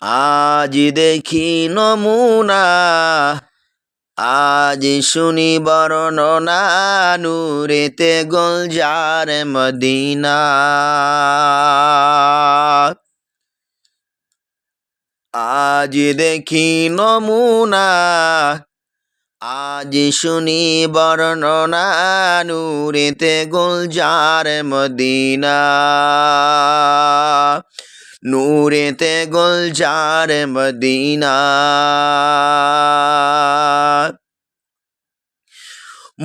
আজ দেখি নমুনা, আজ শুনি বর্ণনা, নূরেতে গুলজার মদিনা। আজ দেখি নমুনা, আজ শুনি বর্ণনা, নূরেতে গুলজার মদিনা। নূরেতে গুলজার মদিনা।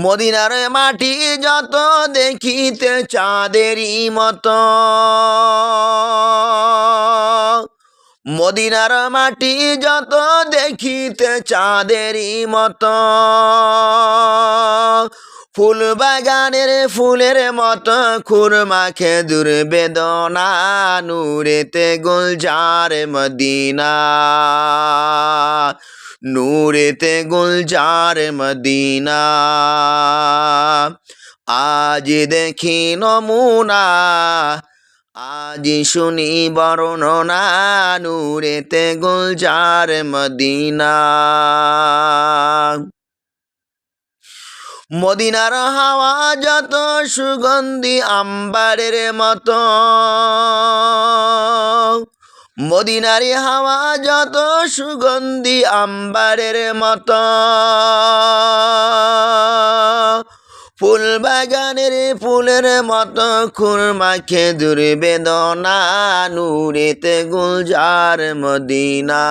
মদিনার মাটি যত দেখিতে চাঁদেরই মতো, মদিনার মাটি যত দেখিতে চাঁদেরই মতো, ফুল বাগানের ফুলের মতো খুরমা খেজুর বেদনা, নূরেতে গুলজার মদিনা। নূরেতে গুলজার মদিনা। আজ দেখি নমুনা, আজ শুনি বর্ণনা, নূরেতে গুলজার মদিনা। মদিনার হাওয়া যত সুগন্ধি আম্বারের মতো, মদিনার হাওয়া যত সুগন্ধি আম্বারের মতো, ফুল বাগানের ফুলের মতো খুরমা খেজুর বেদনা, নূরেতে গুলজার মদিনা।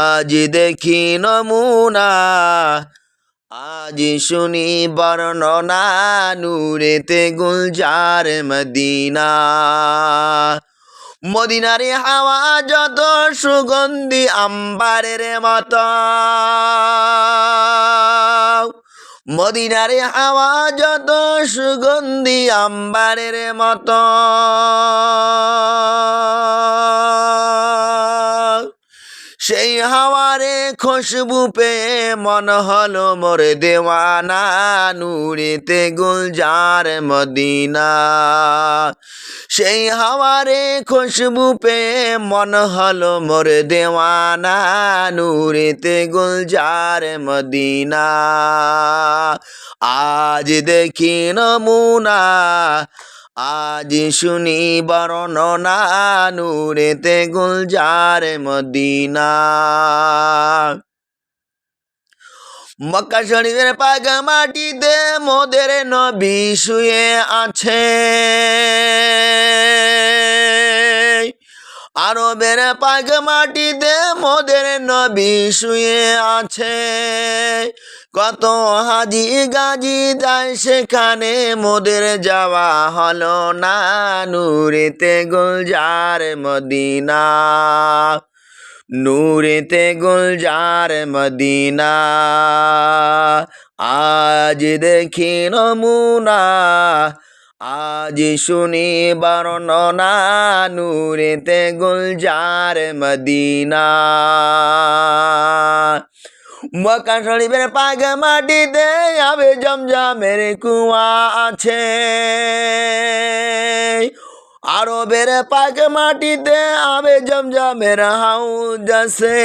আজ দেখি নমুনা, আজ শুনি বর্ণনা, নূরেতে গুলজার মদিনা। মদিনার হাওয়া যত সুগন্ধি আম্বারের মতো, মদিনার হাওয়া যত সুগন্ধি আম্বারের মতো, সেই হাওয়ারে খুশবু পেয়ে মন হলো মোর দেওয়ানা, নূরেতে গুলজার মদিনা। সেই হাওয়ারে খুশবু পেয়ে মন হলো মোর দেওয়ানা, নূরেতে গুলজার মদিনা। আজ দেখি নমুনা, আজ শুনি বর্ণনা, নূরেতে গুলজার মদিনা। মক্কা শরীফের পাক মাটিতে মোদের নবী শুয়ে আছে, আরবের পাক মাটিতে মোদের নবী শুয়ে আছে। কত হাজি গাজি যায় সেখানে, মোদের যাওয়া হলো না, নূরেতে গুলজার মদিনা। নূরেতে গুলজার মদিনা। আজ দেখি নমুনা, আজ শুনি বর্ণনা, নূরেতে গুলজার মদিনা। মক্কা শরীফের পাক মাটিতে আবে জমজমের কুয়া আছে, আরবের পাক মাটিতে আবে জমজমের হাউজ আছে।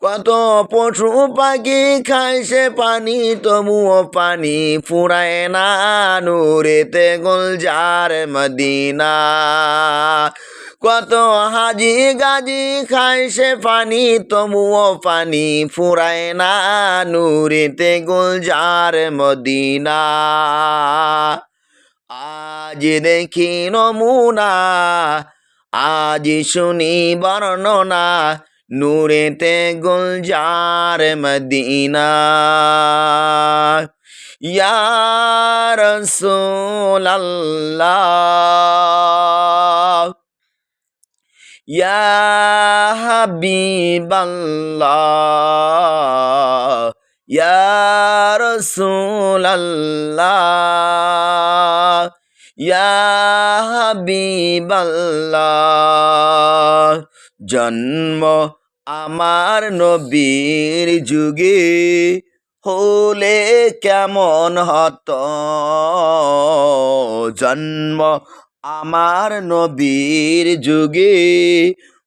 কত পশু পাখি খায় সে পানি, তবুও পানি ফুরায় না, নূরেতে গুলজার মদিনা। কত হাজি গাজি খায় সে পানি, তবুও পানি ফুরায় না, নূরেতে গুলজার মদিনা। আজ দেখি নমুনা, আজ শুনি বর্ণনা, নূরেতে গুলজার মদিনা। ইয়া রাসূলাল্লাহ, ইয়া হাবিবাল্লাহ, ইয়া রাসূলাল্লাহ, ইয়া হাবিবাল্লাহ। জন্ম আমার নবীর যুগে হলে কেমন হতো, জন্ম আমার নবীর যুগে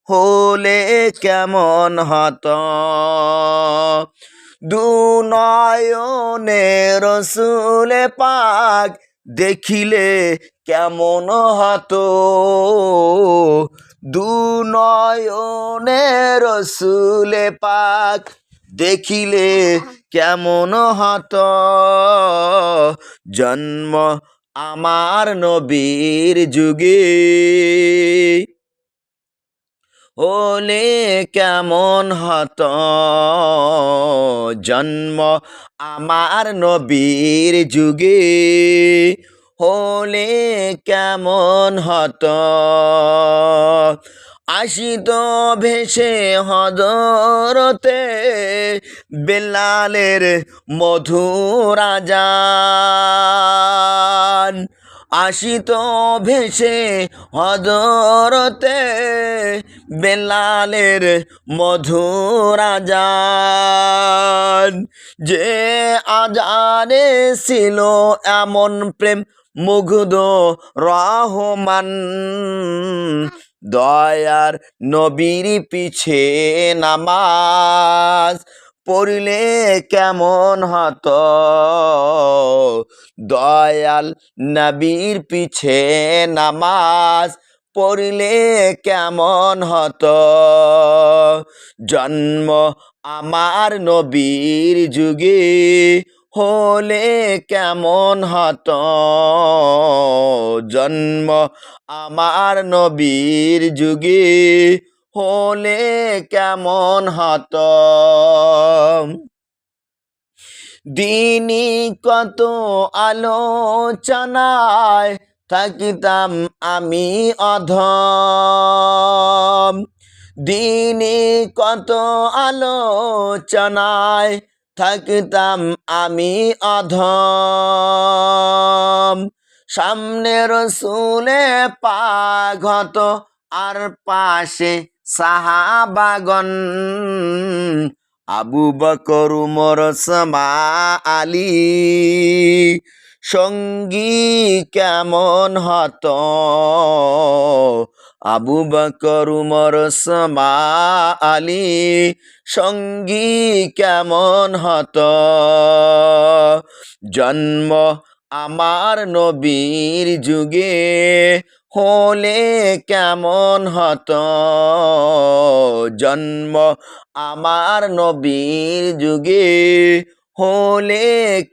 হলে কেমন হতো, দুনয়নে রসুলে পাক দেখিলে কেমন হতো, দুনয়নে রসুলে পাক দেখিলে কেমন হতো, জন্ম আমার নবীর যুগে হলে কেমন হতো, জন্ম আমার নবীর যুগে হলে কেমন হতো, আসিত ভেসে হযরতে বেলালের মধুর আযান, আসিত ভেসে হযরতে বেলালের মধুর আযান, যে আযানে ছিল এমন প্রেম মুগ্ধ রহমান, দয়ার নবীর পিছে নামাজ পড়লে কেমন হতো, দয়াল নবীর পিছে নামাজ পড়লে কেমন হতো, জন্ম আমার নবীর যুগে হলে কেমন হতো, জন্ম আমার নবীর যুগে হলে কেমন হতো, দিনই কত আলোচনায় থাকিতাম আমি অধম, দিনই কত আলোচনায় থাকিতাম আমি অধম, সামনে রসুলে পাক হতো আর পাশে সাহাবাগণ, আবু বকর উমর ওসমান আলী সঙ্গী কেমন হতো, আবু বকর উমর ওসমান আলী সঙ্গী কেমন হতো, জন্ম আমার নবীর যুগে হলে কেমন হতো, জন্ম আমার নবীর যুগে হলে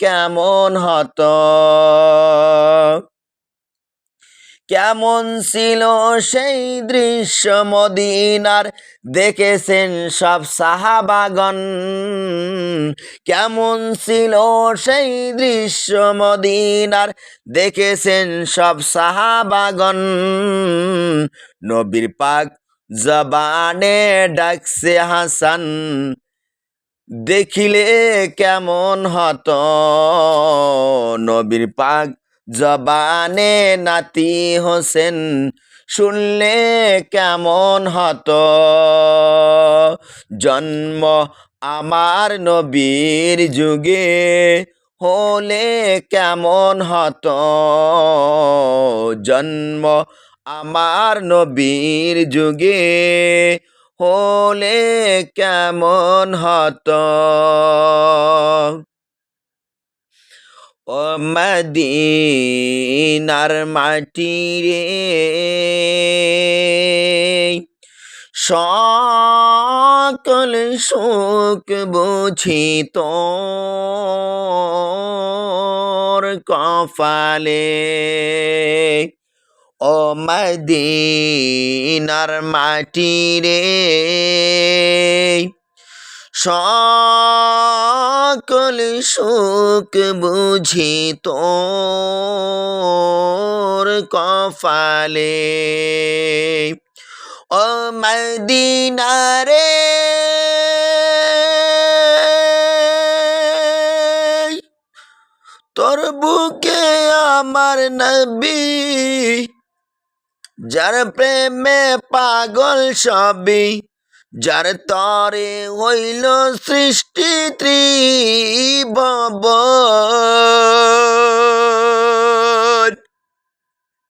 কেমন হতো, কেমন ছিল সেই দৃশ্য মদিনার দেখেছেন সব সাহাবাগণ, কেমন ছিল সেই দৃশ্য মদিনার দেখেছেন সব সাহাবাগণ, নবীর পাক জবানে ডাকছে হাসান দেখিলে কেমন হতো, নবীর পাক জবানে নাতি হোসেন শুনলে কেমন হতো, জন্ম আমার নবীর যুগে হলে কেমন হতো, জন্ম আমার নবীর যুগে হলে কেমন হতো, ও মদিনার মাটি রে সকল সুখ বুঝি তোর কপালে, ও মদিনার মাটি রে সকল সুখ বুঝি তোর কপালে, ও মদিনা রে তোর বুকে আমার নবী, যার প্রেমে পাগল সবই, যার তরে হইল সৃষ্টি ত্রিভুবন,